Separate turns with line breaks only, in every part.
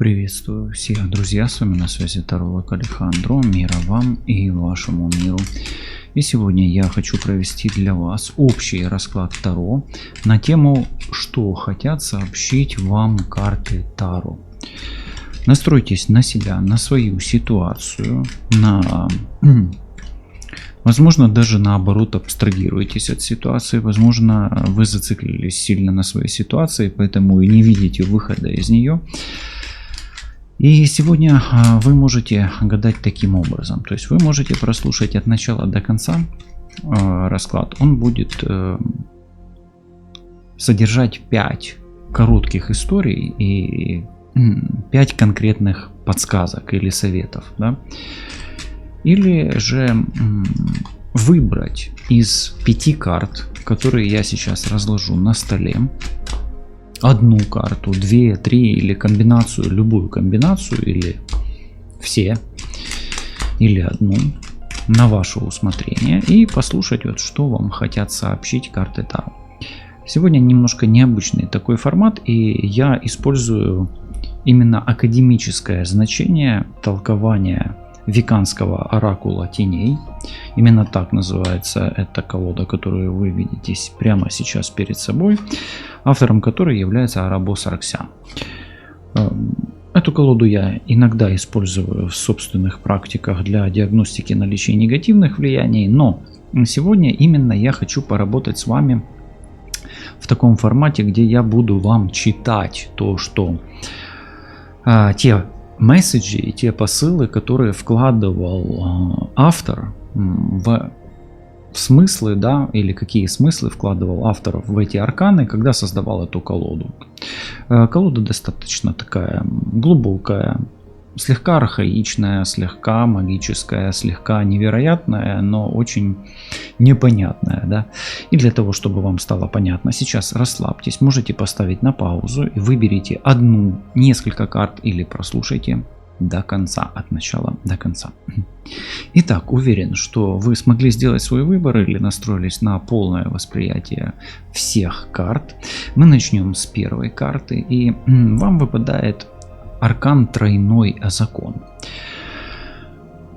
Приветствую всех, друзья, с вами на связи таролог Алехандро, мира вам и вашему миру. И сегодня я хочу провести для вас общий расклад Таро на тему, что хотят сообщить вам карты Таро. Настройтесь на себя, на свою ситуацию, возможно, даже наоборот абстрагируйтесь от ситуации, возможно, вы зациклились сильно на своей ситуации, поэтому и не видите выхода из нее. И сегодня вы можете гадать таким образом, то есть вы можете прослушать от начала до конца расклад. Он будет содержать 5 коротких историй и 5 конкретных подсказок или советов, да? Или же выбрать из 5 карт, которые я сейчас разложу на столе, одну карту, 2, 3 или комбинацию, любую комбинацию, или все, или одну, на ваше усмотрение, и послушать, вот что вам хотят сообщить карты Таро. Сегодня немножко необычный такой формат, и я использую именно академическое значение толкования веканского оракула теней. Именно так называется эта колода, которую вы видите прямо сейчас перед собой, автором которой является Арабо Саргсян. Эту колоду я иногда использую в собственных практиках для диагностики наличия негативных влияний, но сегодня именно я хочу поработать с вами в таком формате, где я буду вам читать то, что те месседжи и те посылы, которые вкладывал автор в смыслы, да, или какие смыслы вкладывал автор в эти арканы, когда создавал эту колоду. Колода достаточно такая глубокая, слегка архаичная, слегка магическая, слегка невероятная, но очень непонятная, да. И для того, чтобы вам стало понятно, сейчас расслабьтесь, можете поставить на паузу и выберите одну, несколько карт или прослушайте до конца, от начала до конца. Итак, уверен, что вы смогли сделать свой выбор или настроились на полное восприятие всех карт. Мы начнем с первой карты, и вам выпадает аркан Тройной Закон.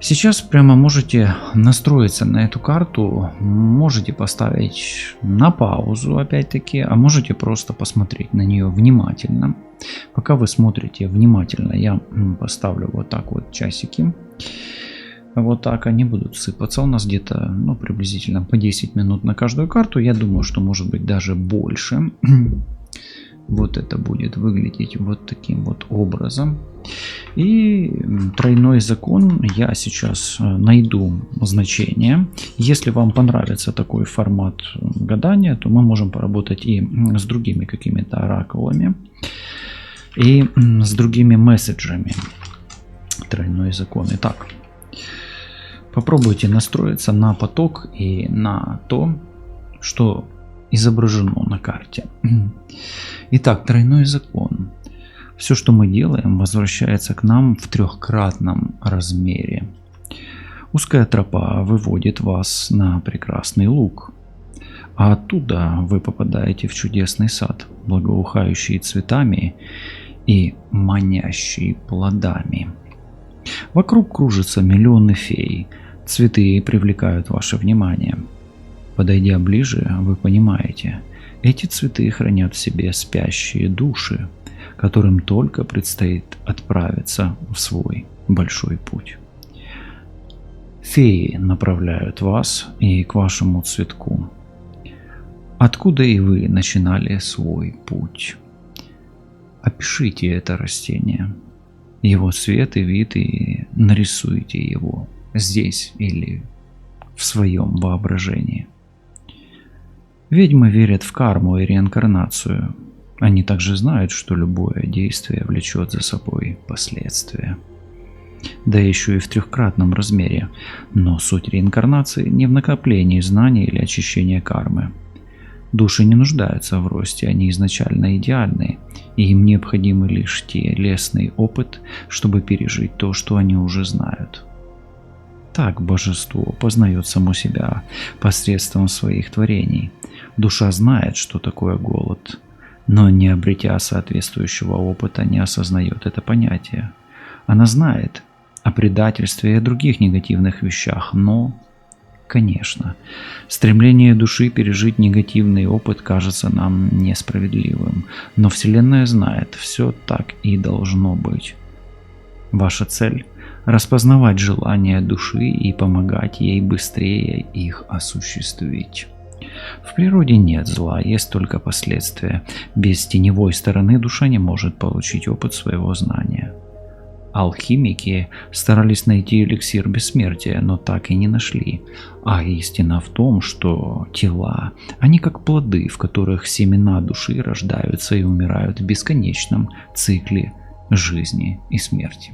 Сейчас прямо можете настроиться на эту карту, можете поставить на паузу опять-таки, а можете просто посмотреть на нее внимательно. Пока вы смотрите внимательно, я поставлю вот так вот часики. Вот так они будут сыпаться. У нас где-то приблизительно по 10 минут на каждую карту. Я думаю, что может быть даже больше. Вот это будет выглядеть вот таким вот образом. И Тройной Закон я сейчас найду значение. Если вам понравится такой формат гадания, то мы можем поработать и с другими какими-то оракулами, и с другими месседжами. Тройной Закон. Итак, попробуйте настроиться на поток и на то, что изображено на карте. Итак, Тройной Закон. Все, что мы делаем, возвращается к нам в трехкратном размере. Узкая тропа выводит вас на прекрасный луг, а оттуда вы попадаете в чудесный сад, благоухающий цветами и манящий плодами. Вокруг кружатся миллионы фей, цветы привлекают ваше внимание. Подойдя ближе, вы понимаете, эти цветы хранят в себе спящие души, которым только предстоит отправиться в свой большой путь. Феи направляют вас и к вашему цветку, откуда и вы начинали свой путь. Опишите это растение, его цвет и вид, и нарисуйте его здесь или в своем воображении. Ведьмы верят в карму и реинкарнацию. Они также знают, что любое действие влечет за собой последствия. Да еще и в трехкратном размере. Но суть реинкарнации не в накоплении знаний или очищении кармы. Души не нуждаются в росте, они изначально идеальны, и им необходим лишь телесный опыт, чтобы пережить то, что они уже знают. Так божество познает само себя посредством своих творений. Душа знает, что такое голод. но не обретя соответствующего опыта, не осознает это понятие. Она знает о предательстве и о других негативных вещах, но, конечно, стремление души пережить негативный опыт кажется нам несправедливым, но Вселенная знает, все так и должно быть. Ваша цель – распознавать желания души и помогать ей быстрее их осуществить. В природе нет зла, есть только последствия. Без теневой стороны душа не может получить опыт своего знания. Алхимики старались найти эликсир бессмертия, но так и не нашли. А истина в том, что тела, они как плоды, в которых семена души рождаются и умирают в бесконечном цикле жизни и смерти.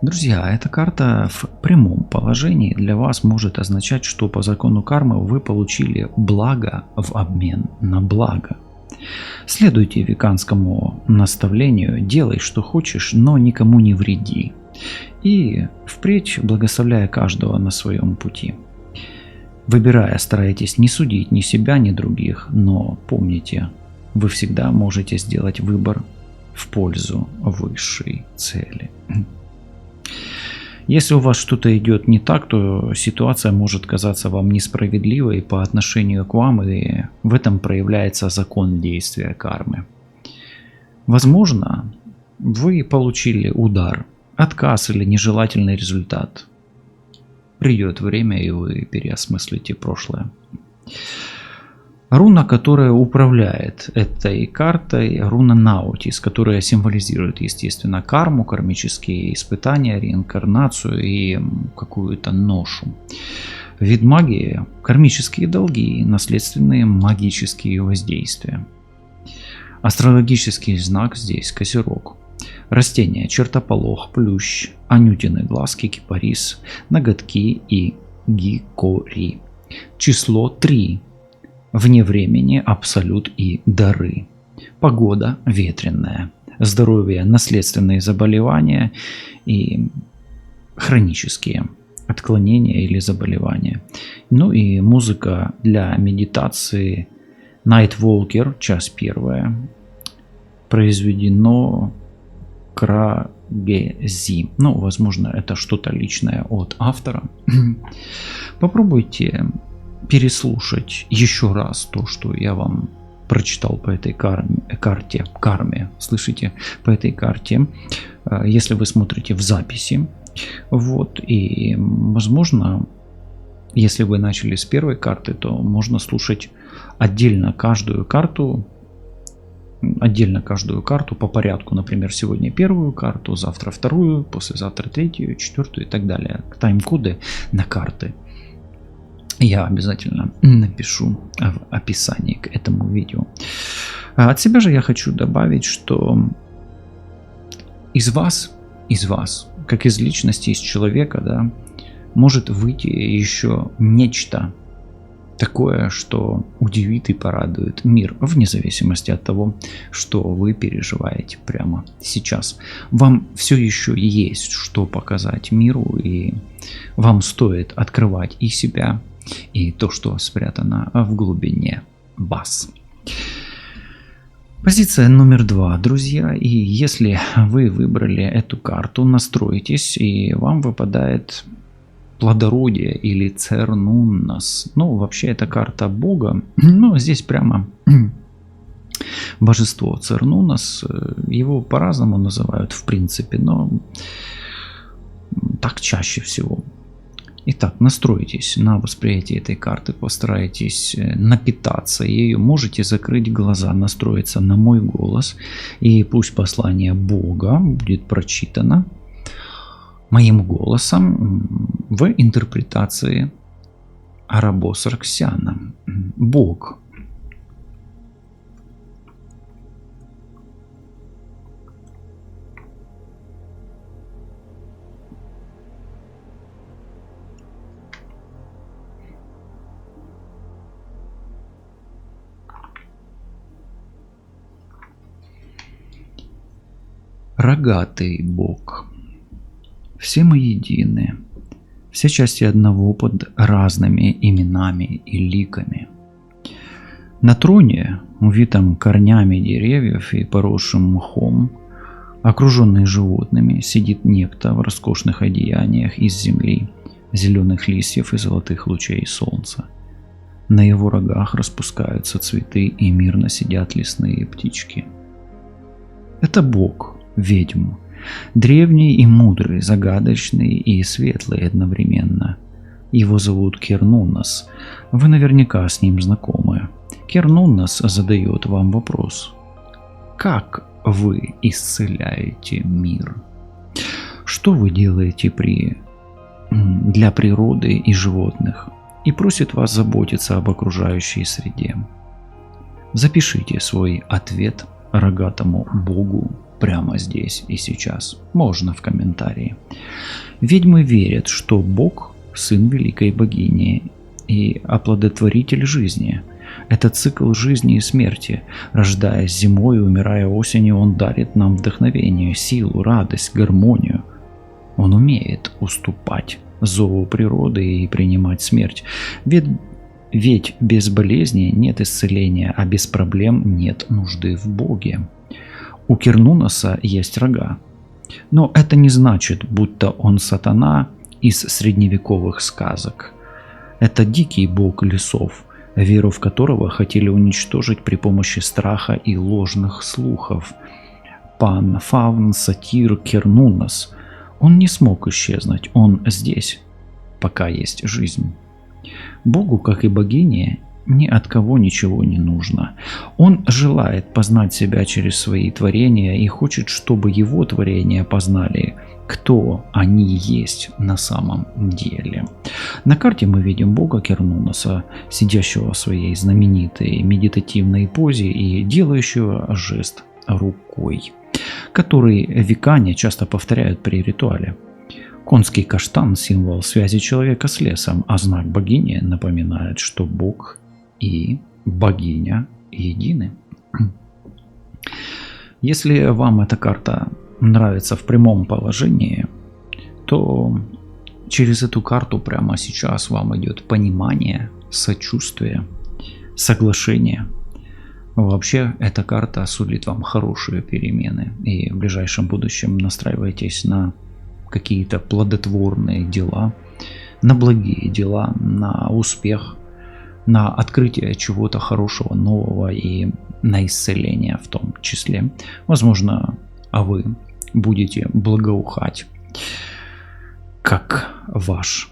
Друзья, эта карта в прямом положении для вас может означать, что по закону кармы вы получили благо в обмен на благо. Следуйте веканскому наставлению «делай, что хочешь, но никому не вреди». И впредь благословляя каждого на своем пути. Выбирая, старайтесь не судить ни себя, ни других, но помните, вы всегда можете сделать выбор в пользу высшей цели. Если у вас что-то идет не так, то ситуация может казаться вам несправедливой по отношению к вам, и в этом проявляется закон действия кармы. Возможно, вы получили удар, отказ или нежелательный результат. Придет время, и вы переосмыслите прошлое. Руна, которая управляет этой картой, руна Наутис, которая символизирует, естественно, карму, кармические испытания, реинкарнацию и какую-то ношу. Вид магии – кармические долги, наследственные магические воздействия. Астрологический знак здесь – Козерог. Растения – чертополох, плющ, анютины глазки, кипарис, ноготки и гикори. Число 3. Вне времени абсолют и дары. Погода ветреная. Здоровье, наследственные заболевания и хронические отклонения или заболевания. Ну и музыка для медитации Nightwalker, час 1. Произведено Крагези. Ну, возможно, это что-то личное от автора. Попробуйте переслушать еще раз то, что я вам прочитал по этой карме, слышите, по этой карте, если вы смотрите в записи. Вот, и возможно, если вы начали с первой карты, то можно слушать отдельно каждую карту по порядку. Например, сегодня первую карту, завтра вторую, послезавтра третью, четвертую и так далее. Тайм-коды на карты я обязательно напишу в описании к этому видео. От себя же я хочу добавить, что из вас, как из личности, из человека, да, может выйти еще нечто такое, что удивит и порадует мир, вне зависимости от того, что вы переживаете прямо сейчас. Вам все еще есть что показать миру, и вам стоит открывать и себя, и то, что спрятано в глубине вас. Позиция номер 2, друзья. И если вы выбрали эту карту, настройтесь, и вам выпадает плодородие или Цернуннас. Ну, вообще это карта Бога. Но здесь прямо божество Цернуннас. Его по-разному называют, в принципе, но так чаще всего. Итак, настройтесь на восприятие этой карты, постарайтесь напитаться ею, можете закрыть глаза, настроиться на мой голос, и пусть послание Бога будет прочитано моим голосом в интерпретации Арабо Сарксяна. Бог. Рогатый Бог. Все мы едины, все части одного под разными именами и ликами. На троне увитом корнями деревьев и поросшим мхом, окруженный животными, сидит некто в роскошных одеяниях из земли, зеленых листьев и золотых лучей солнца. На его рогах распускаются цветы и мирно сидят лесные птички. Это бог ведьм, древний и мудрый, загадочный и светлый одновременно. Его зовут Кернунас. Вы наверняка с ним знакомы. Кернунас задает вам вопрос: как вы исцеляете мир? Что вы делаете для природы и животных? И просит вас заботиться об окружающей среде. Запишите свой ответ рогатому богу прямо здесь и сейчас. Можно в комментарии. Ведьмы верят, что бог – сын великой богини и оплодотворитель жизни. Это цикл жизни и смерти. Рождаясь зимой и умирая осенью, он дарит нам вдохновение, силу, радость, гармонию. Он умеет уступать зову природы и принимать смерть. Ведь без болезни нет исцеления, а без проблем нет нужды в Боге. У Кернунаса есть рога. Но это не значит, будто он сатана из средневековых сказок. Это дикий бог лесов, веру в которого хотели уничтожить при помощи страха и ложных слухов. Пан, фавн, сатир, Кернунас. Он не смог исчезнуть, он здесь, пока есть жизнь. Богу, как и богине, ни от кого ничего не нужно. Он желает познать себя через свои творения и хочет, чтобы его творения познали, кто они есть на самом деле. На карте мы видим бога Кернунаса, сидящего в своей знаменитой медитативной позе и делающего жест рукой, который векане часто повторяют при ритуале. Конский каштан – символ связи человека с лесом, а знак богини напоминает, что бог и богиня едины. Если вам эта карта нравится в прямом положении, то через эту карту прямо сейчас вам идет понимание, сочувствие, соглашение. Вообще, эта карта сулит вам хорошие перемены, и в ближайшем будущем настраивайтесь на какие-то плодотворные дела, на благие дела, на успех, на открытие чего-то хорошего, нового и на исцеление в том числе. Возможно, вы будете благоухать, как ваш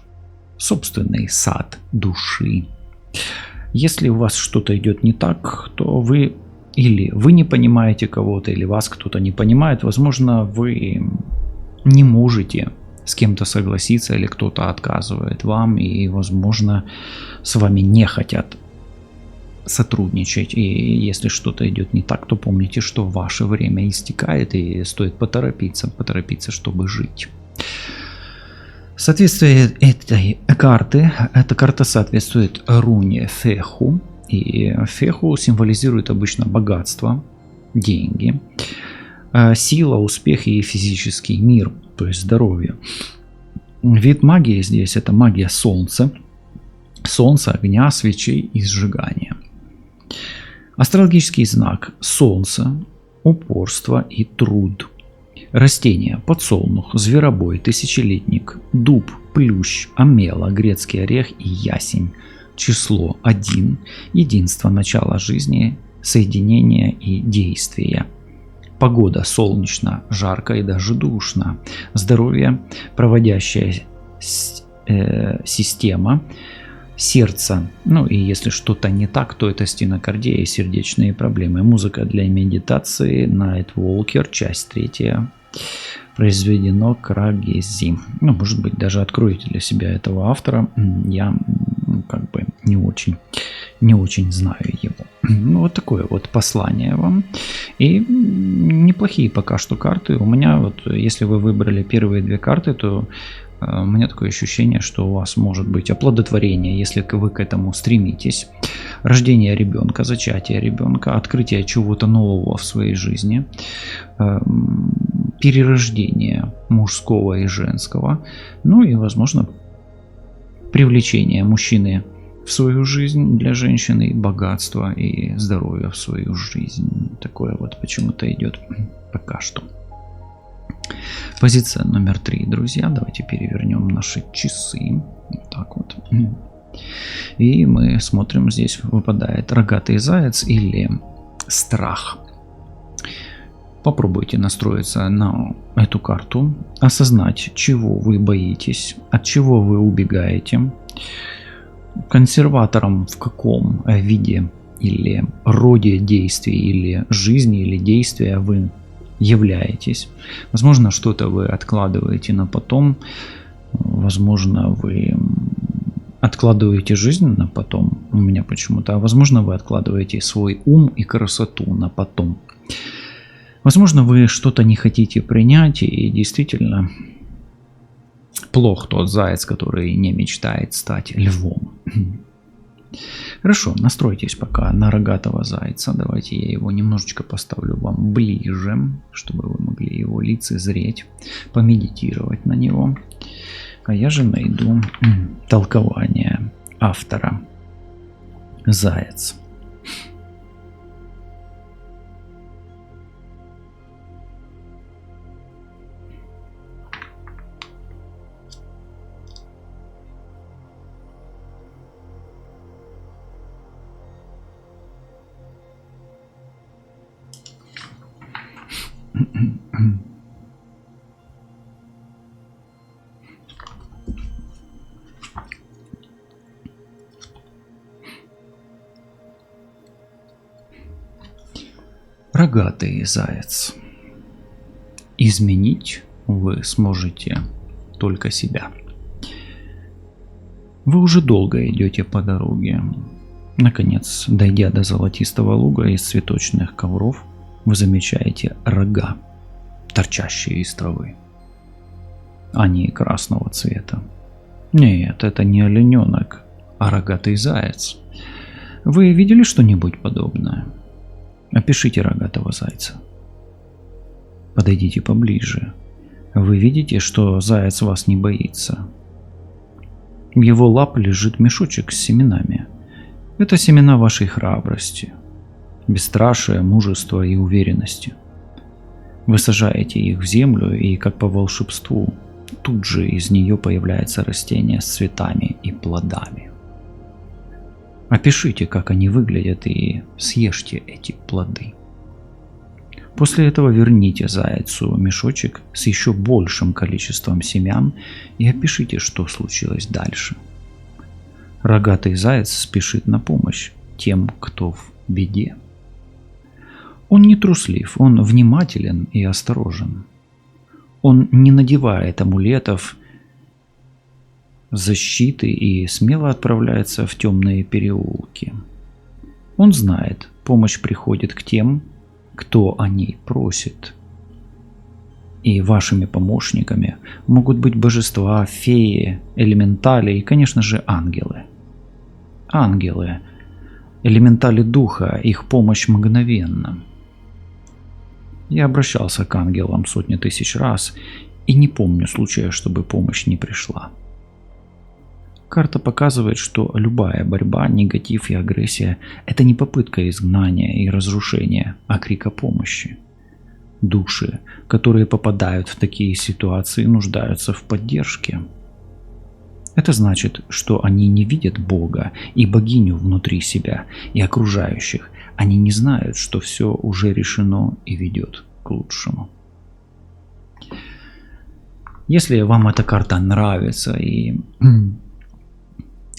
собственный сад души. Если у вас что-то идет не так, то вы не понимаете кого-то, или вас кто-то не понимает. Возможно, вы не можете с кем-то согласиться, или кто-то отказывает вам, и, возможно, с вами не хотят сотрудничать. И если что-то идет не так, то помните, что ваше время истекает, и стоит поторопиться, чтобы жить. Соответствие этой карты, эта карта соответствует руне Феху, и Феху символизирует обычно богатство, деньги, сила, успех и физический мир, то есть здоровье. Вид магии здесь – это магия солнца, огня, свечей и сжигания. Астрологический знак солнца, упорство и труд. Растения: подсолнух, зверобой, тысячелетник, дуб, плющ, омела, грецкий орех и ясень. Число 1, единство, начало жизни, соединение и действия. Погода: солнечно, жарко и даже душно. Здоровье: проводящая система. Сердце, и если что-то не так, то это стенокардия и сердечные проблемы. Музыка для медитации. Nightwalker, часть 3. Произведено Крагези. Может быть, даже откроете для себя этого автора. Я не очень знаю его. Вот такое вот послание вам. И неплохие пока что карты. У меня если вы выбрали первые 2 карты, то у меня такое ощущение, что у вас может быть оплодотворение, если вы к этому стремитесь. Рождение ребенка, зачатие ребенка, открытие чего-то нового в своей жизни. Перерождение мужского и женского. И, возможно, привлечение мужчины в свою жизнь для женщины, богатство и здоровье в свою жизнь. Такое вот почему-то идет пока что. Позиция номер 3, друзья. Давайте перевернем наши часы. Вот так вот. И мы смотрим, здесь выпадает рогатый заяц или страх. Попробуйте настроиться на эту карту, осознать, чего вы боитесь, от чего вы убегаете, консерватором в каком виде или роде действий, или жизни, или действия вы являетесь. Возможно, что-то вы откладываете на потом, возможно, вы откладываете жизнь на потом, у меня почему-то, а возможно, вы откладываете свой ум и красоту на потом. Возможно, вы что-то не хотите принять, и действительно плох тот заяц, который не мечтает стать львом. Хорошо, настройтесь пока на рогатого зайца. Давайте я его немножечко поставлю вам ближе, чтобы вы могли его лицезреть, помедитировать на него. А я же найду толкование автора. Заяц. Рогатый заяц. Изменить вы сможете только себя. Вы уже долго идете по дороге. Наконец, дойдя до золотистого луга из цветочных ковров, вы замечаете рога, торчащие из травы. Они красного цвета. Нет, это не олененок, а рогатый заяц. Вы видели что-нибудь подобное? Опишите рогатого зайца. Подойдите поближе. Вы видите, что заяц вас не боится. В его лап лежит мешочек с семенами. Это семена вашей храбрости, бесстрашия, мужества и уверенности. Вы сажаете их в землю, и как по волшебству, тут же из нее появляется растение с цветами и плодами. Опишите, как они выглядят, и съешьте эти плоды. После этого верните зайцу мешочек с еще большим количеством семян и опишите, что случилось дальше. Рогатый заяц спешит на помощь тем, кто в беде. Он не труслив, он внимателен и осторожен. Он не надевает амулетов, защиты и смело отправляется в темные переулки. Он знает, помощь приходит к тем, кто о ней просит. И вашими помощниками могут быть божества, феи, элементали и, конечно же, ангелы. Ангелы, элементали духа, их помощь мгновенна. Я обращался к ангелам сотни тысяч раз и не помню случая, чтобы помощь не пришла. Карта показывает, что любая борьба, негатив и агрессия – это не попытка изгнания и разрушения, а крик о помощи. Души, которые попадают в такие ситуации, нуждаются в поддержке. Это значит, что они не видят Бога и богиню внутри себя и окружающих. Они не знают, что все уже решено и ведет к лучшему. Если вам эта карта нравится и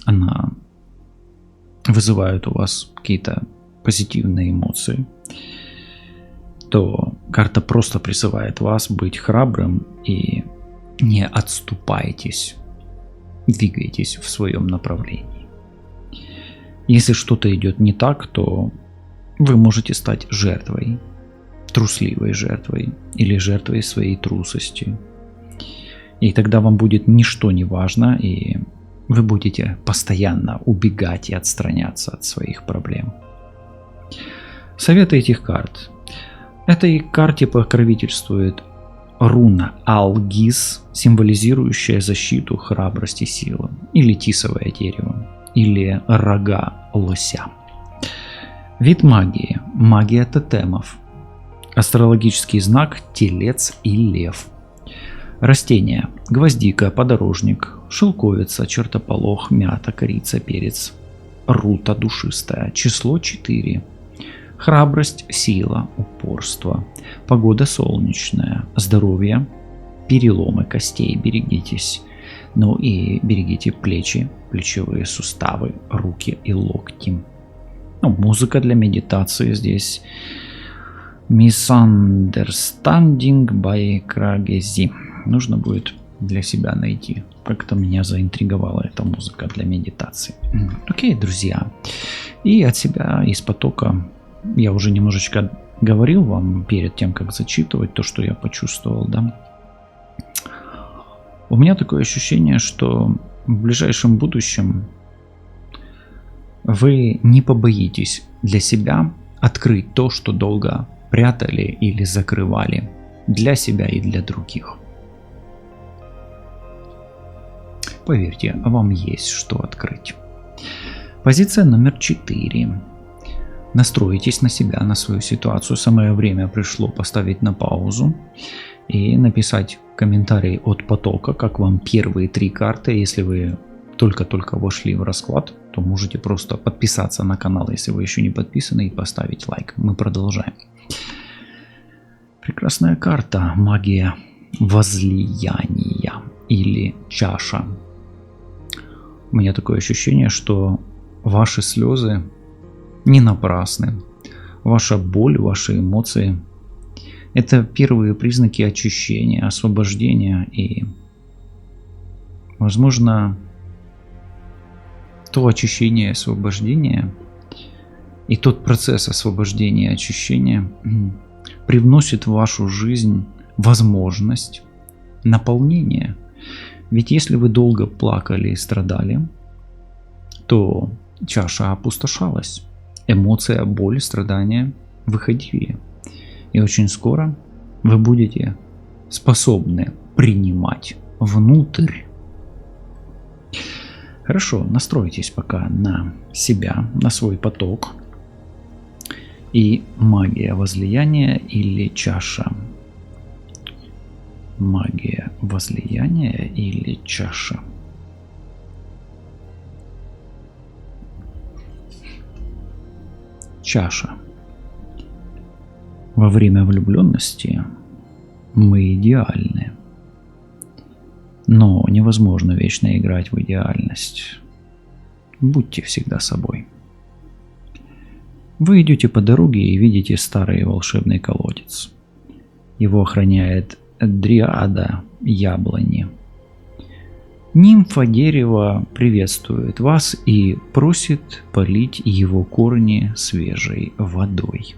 она вызывает у вас какие-то позитивные эмоции, то карта просто призывает вас быть храбрым и не отступайтесь, двигайтесь в своем направлении. Если что-то идет не так, то вы можете стать жертвой, трусливой жертвой или жертвой своей трусости. И тогда вам будет ничто не важно, и вы будете постоянно убегать и отстраняться от своих проблем. Советы этих карт. Этой карте покровительствует руна Алгиз, символизирующая защиту, храбрость и силу, или тисовое дерево. или рога лося. Вид магии. Магия тотемов. Астрологический знак Телец и Лев. Растения. Гвоздика, подорожник, шелковица, чертополох, мята, корица, перец. Рута душистая. Число 4. Храбрость, сила, упорство. Погода солнечная. Здоровье. Переломы костей. Берегитесь. Ну и берегите плечи, плечевые суставы, руки и локти. Ну, музыка для медитации здесь. Misunderstanding by Крагези. Нужно будет для себя найти. Как-то меня заинтриговала эта музыка для медитации. Окей, друзья. И от себя, из потока, я уже немножечко говорил вам перед тем, как зачитывать то, что я почувствовал, да. У меня такое ощущение, что в ближайшем будущем вы не побоитесь для себя открыть то, что долго прятали или закрывали для себя и для других. Поверьте, вам есть что открыть. Позиция номер 4. Настройтесь на себя, на свою ситуацию. Самое время пришло поставить на паузу и написать комментарий от потока, как вам первые 3 карты. Если вы только-только вошли в расклад, то можете просто подписаться на канал, если вы еще не подписаны, и поставить лайк. Мы продолжаем. Прекрасная карта. Магия возлияния или чаша. У меня такое ощущение, что ваши слезы не напрасны. Ваша боль, ваши эмоции – это первые признаки очищения, освобождения и, возможно, то очищение и освобождение и тот процесс освобождения и очищения привносит в вашу жизнь возможность наполнения. Ведь если вы долго плакали и страдали, то чаша опустошалась. Эмоция, боль, страдания выходили. И очень скоро вы будете способны принимать внутрь. Хорошо, настройтесь пока на себя, на свой поток. И магия возлияния или чаша. Магия возлияния или чаша. Чаша. Во время влюбленности мы идеальны. Но невозможно вечно играть в идеальность. Будьте всегда собой. Вы идете по дороге и видите старый волшебный колодец. Его охраняет дриада яблони. Нимфа дерева приветствует вас и просит полить его корни свежей водой.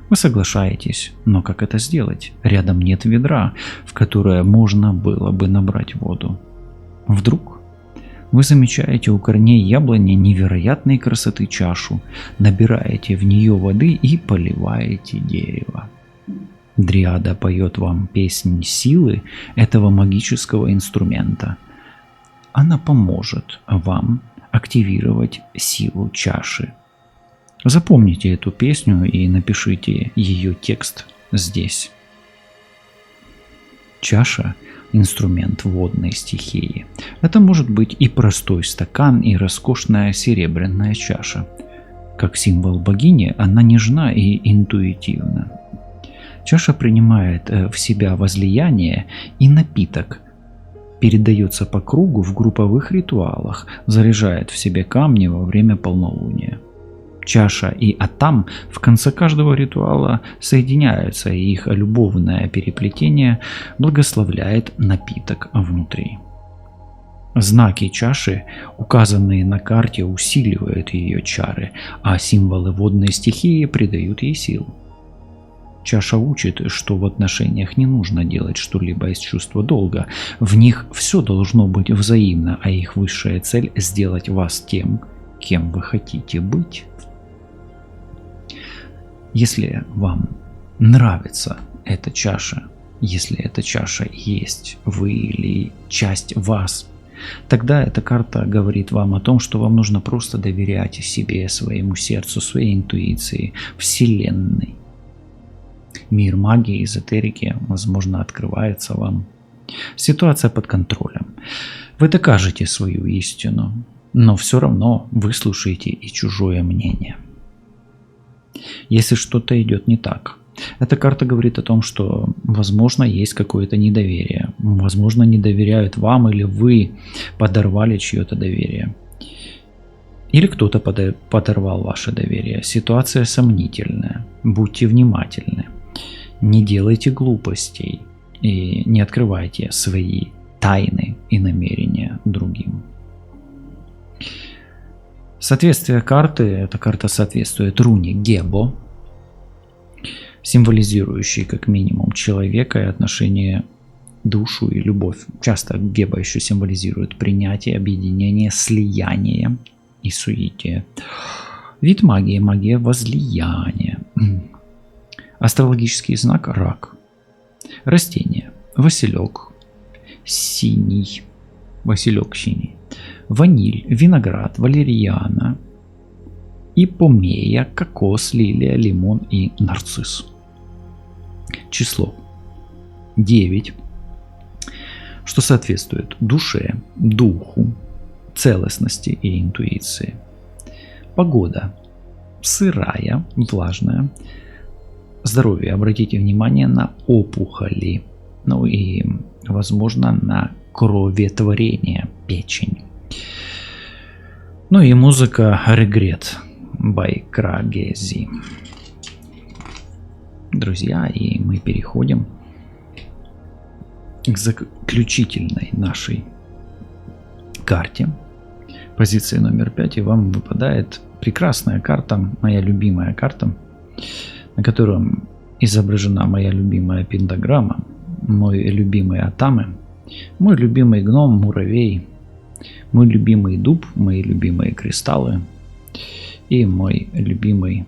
Вы соглашаетесь, но как это сделать? Рядом нет ведра, в которое можно было бы набрать воду. Вдруг вы замечаете у корней яблони невероятной красоты чашу, набираете в нее воды и поливаете дерево. Дриада поет вам песнь силы этого магического инструмента. Она поможет вам активировать силу чаши. Запомните эту песню и напишите ее текст здесь. Чаша – инструмент водной стихии. Это может быть и простой стакан, и роскошная серебряная чаша. Как символ богини, она нежна и интуитивна. Чаша принимает в себя возлияние, и напиток передается по кругу в групповых ритуалах, заряжает в себе камни во время полнолуния. Чаша и атам в конце каждого ритуала соединяются, и их любовное переплетение благословляет напиток внутри. Знаки чаши, указанные на карте, усиливают ее чары, а символы водной стихии придают ей силу. Чаша учит, что в отношениях не нужно делать что-либо из чувства долга. В них все должно быть взаимно, а их высшая цель – сделать вас тем, кем вы хотите быть. Если вам нравится эта чаша, если эта чаша есть вы или часть вас, тогда эта карта говорит вам о том, что вам нужно просто доверять себе, своему сердцу, своей интуиции, Вселенной. Мир магии, эзотерики, возможно, открывается вам. Ситуация под контролем. Вы докажете свою истину, но все равно выслушаете и чужое мнение. Если что-то идет не так, эта карта говорит о том, что, возможно, есть какое-то недоверие. Возможно, не доверяют вам, или вы подорвали чье-то доверие. Или кто-то подорвал ваше доверие. Ситуация сомнительная. Будьте внимательны. Не делайте глупостей и не открывайте свои тайны и намерения другим. Соответствие карты. Эта карта соответствует руне Гебо, символизирующей как минимум человека и отношение, душу и любовь. Часто Геба еще символизирует принятие, объединение, слияние и суетие. Вид магии – магия возлияния. Астрологический знак – рак. Растение – василек синий. Василек синий. Ваниль, виноград, валерьяна, ипомея, кокос, лилия, лимон и нарцисс. Число 9, что соответствует душе, духу, целостности и интуиции. Погода сырая, влажная. Здоровье. Обратите внимание на опухоли, ну и, возможно, на кроветворение, печень. Ну и музыка «Регрет» by Крагези. Друзья, и мы переходим к заключительной нашей карте. Позиция номер 5, и вам выпадает прекрасная карта, моя любимая карта, на котором изображена моя любимая пентаграмма, мой любимый атамы, мой любимый гном, муравей, мой любимый дуб, мои любимые кристаллы и мое любимое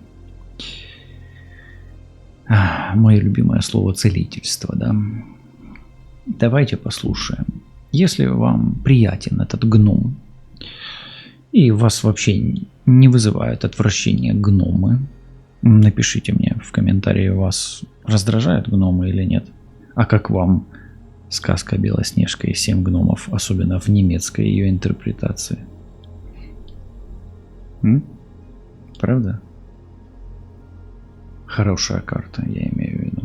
слово целительство. Да? Давайте послушаем. Если вам приятен этот гном и вас вообще не вызывают отвращение гномы, напишите мне в комментарии, вас раздражают гномы или нет. А как вам сказка «Белоснежка и 7 гномов», особенно в немецкой ее интерпретации? Правда? Хорошая карта, я имею в виду.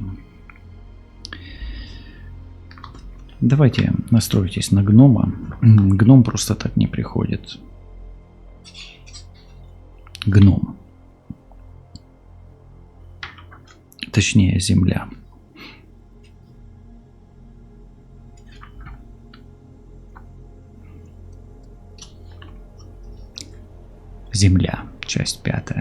Давайте настройтесь на гнома. Гном просто так не приходит. Гном. Точнее, земля. Земля. Часть 5.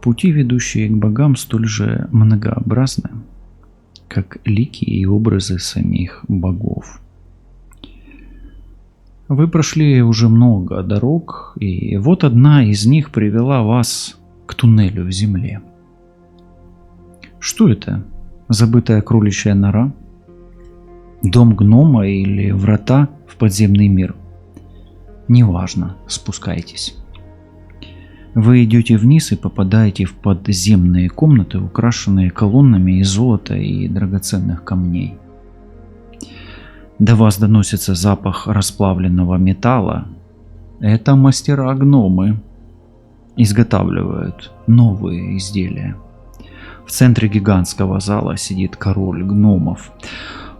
Пути, ведущие к богам, столь же многообразны, как лики и образы самих богов. Вы прошли уже много дорог, и вот одна из них привела вас к туннелю в земле. Что это? Забытая кроличья нора? Дом гнома или врата в подземный мир? Неважно, спускайтесь. Вы идете вниз и попадаете в подземные комнаты, украшенные колоннами из золота и драгоценных камней. До вас доносится запах расплавленного металла. Это мастера-гномы изготавливают новые изделия. В центре гигантского зала сидит король гномов.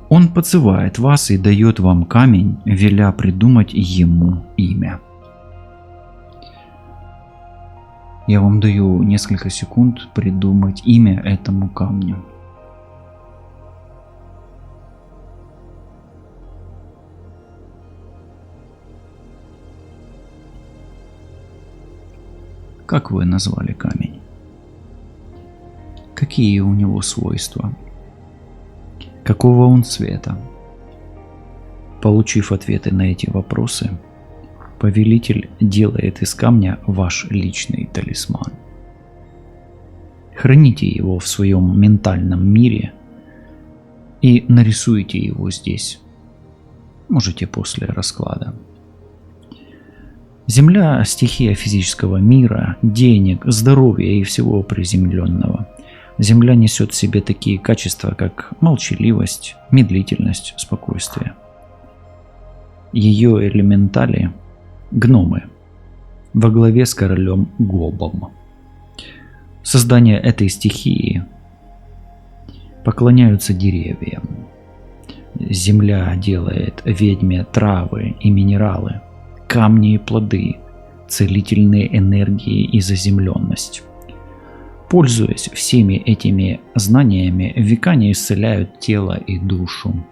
Он подзывает вас и дает вам камень, веля придумать ему имя. Я вам даю несколько секунд придумать имя этому камню. Как вы назвали камень? Какие у него свойства? Какого он цвета? Получив ответы на эти вопросы, повелитель делает из камня ваш личный талисман. Храните его в своем ментальном мире и нарисуйте его здесь, можете после расклада. Земля – стихия физического мира, денег, здоровья и всего приземленного. Земля несет в себе такие качества, как молчаливость, медлительность, спокойствие. Ее элементали – гномы, во главе с королем Гобом. Создание этой стихии поклоняются деревьям. Земля делает ведьме травы и минералы, камни и плоды, целительные энергии и заземленность. Пользуясь всеми этими знаниями, векане исцеляют тело и душу.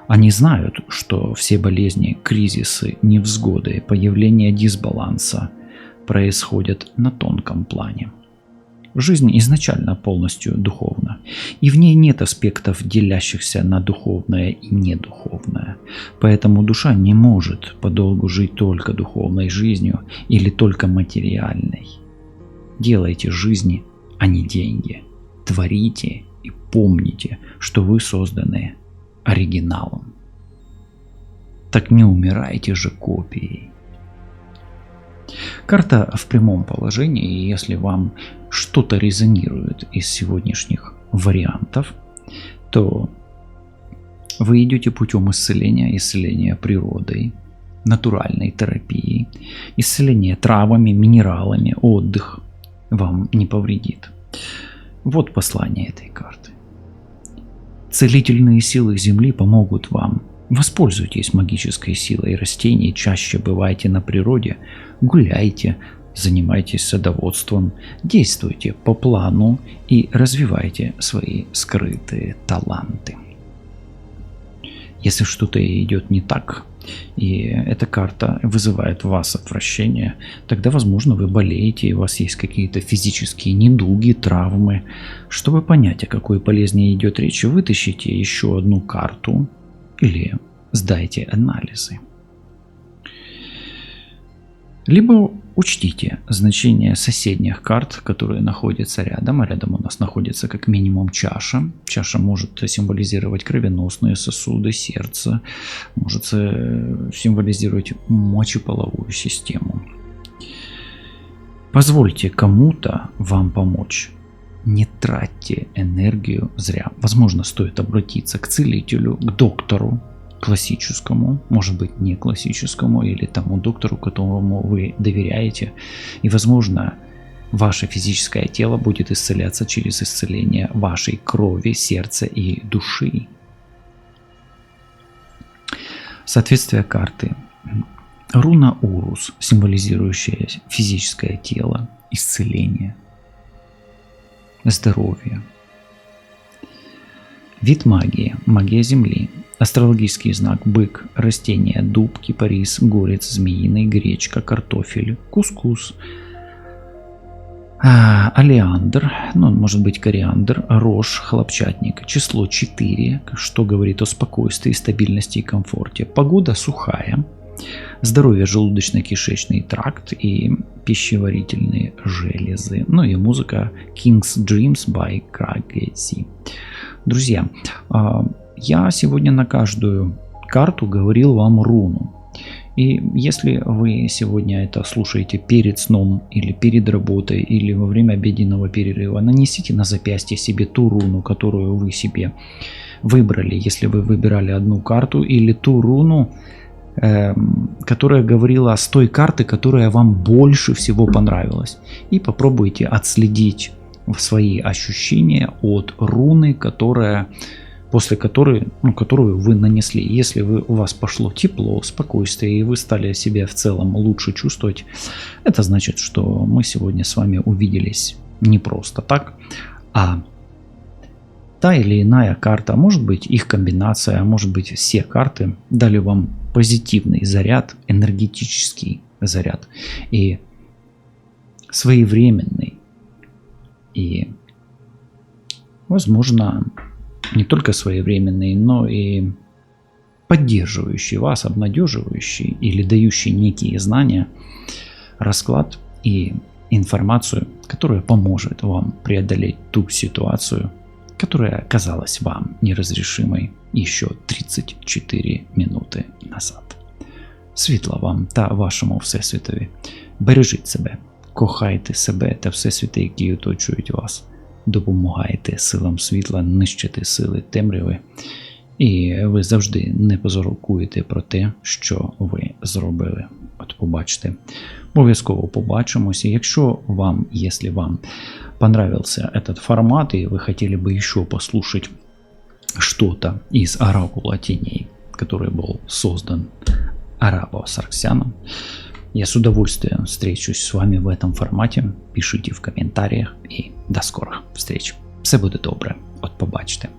Они знают, что все болезни, кризисы, невзгоды, появление дисбаланса происходят на тонком плане. Жизнь изначально полностью духовна, и в ней нет аспектов, делящихся на духовное и недуховное. Поэтому душа не может подолгу жить только духовной жизнью или только материальной. Делайте жизни, а не деньги. Творите и помните, что вы созданы оригиналом. Так не умирайте же копией. Карта в прямом положении, и если вам что-то резонирует из сегодняшних вариантов, то вы идете путем исцеления природой, натуральной терапией, исцеления травами, минералами, отдых вам не повредит. Вот послание этой карты. Целительные силы Земли помогут вам. Воспользуйтесь магической силой растений, чаще бывайте на природе, гуляйте, занимайтесь садоводством, действуйте по плану и развивайте свои скрытые таланты. Если что-то идет не так, и эта карта вызывает в вас отвращение, тогда, возможно, вы болеете, и у вас есть какие-то физические недуги, травмы. Чтобы понять, о какой болезни идет речь, вытащите еще одну карту или сдайте анализы. Либо учтите значение соседних карт, которые находятся рядом, а рядом у нас находится как минимум чаша. Чаша может символизировать кровеносные сосуды, сердце, может символизировать мочеполовую систему. Позвольте кому-то вам помочь. Не тратьте энергию зря. Возможно, стоит обратиться к целителю, к доктору классическому, может быть не классическому, или тому доктору, которому вы доверяете. И, возможно, ваше физическое тело будет исцеляться через исцеление вашей крови, сердца и души. Соответствие карты. Руна Урус, символизирующая физическое тело, исцеление, здоровье. Вид магии. Магия Земли. Астрологический знак бык, растения дуб, кипарис, горец, змеиный, гречка, картофель, кускус, олеандр, может быть кориандр, рожь, хлопчатник. Число 4, что говорит о спокойствии, стабильности и комфорте. Погода сухая. Здоровье, желудочно-кишечный тракт и пищеварительные железы. Ну и музыка King's Dreams by Крагези. Друзья, я сегодня на каждую карту говорил вам руну. И если вы сегодня это слушаете перед сном или перед работой или во время обеденного перерыва, нанесите на запястье себе ту руну, которую вы себе выбрали, если вы выбирали одну карту, или ту руну, которая говорила с той карты, которая вам больше всего понравилась. И попробуйте отследить свои ощущения от руны, которую вы нанесли. Если у вас пошло тепло, спокойствие, и вы стали себя в целом лучше чувствовать, это значит, что мы сегодня с вами увиделись не просто так, а та или иная карта, может быть их комбинация, может быть все карты дали вам позитивный заряд, энергетический заряд и своевременный, и, возможно, не только своевременный, но и поддерживающий вас, обнадеживающий или дающий некие знания, расклад и информацию, которая поможет вам преодолеть ту ситуацию, которая казалась вам неразрешимой еще 34 минути назад. Світла вам та вашому Всесвітові. Бережіть себе, кохайте себе та Всесвіти, які оточують вас. Допомагайте силам світла нищити сили темряви. І ви завжди не позорокуєте про те, що ви зробили. От побачите. Обов'язково побачимося. Якщо вам понравился этот формат и вы хотели бы еще послушать что-то из Оракула Теней, который был создан Арабо-Сарксяном, я с удовольствием встречусь с вами в этом формате. Пишите в комментариях и до скорых встреч. Все буде добре. От побачите.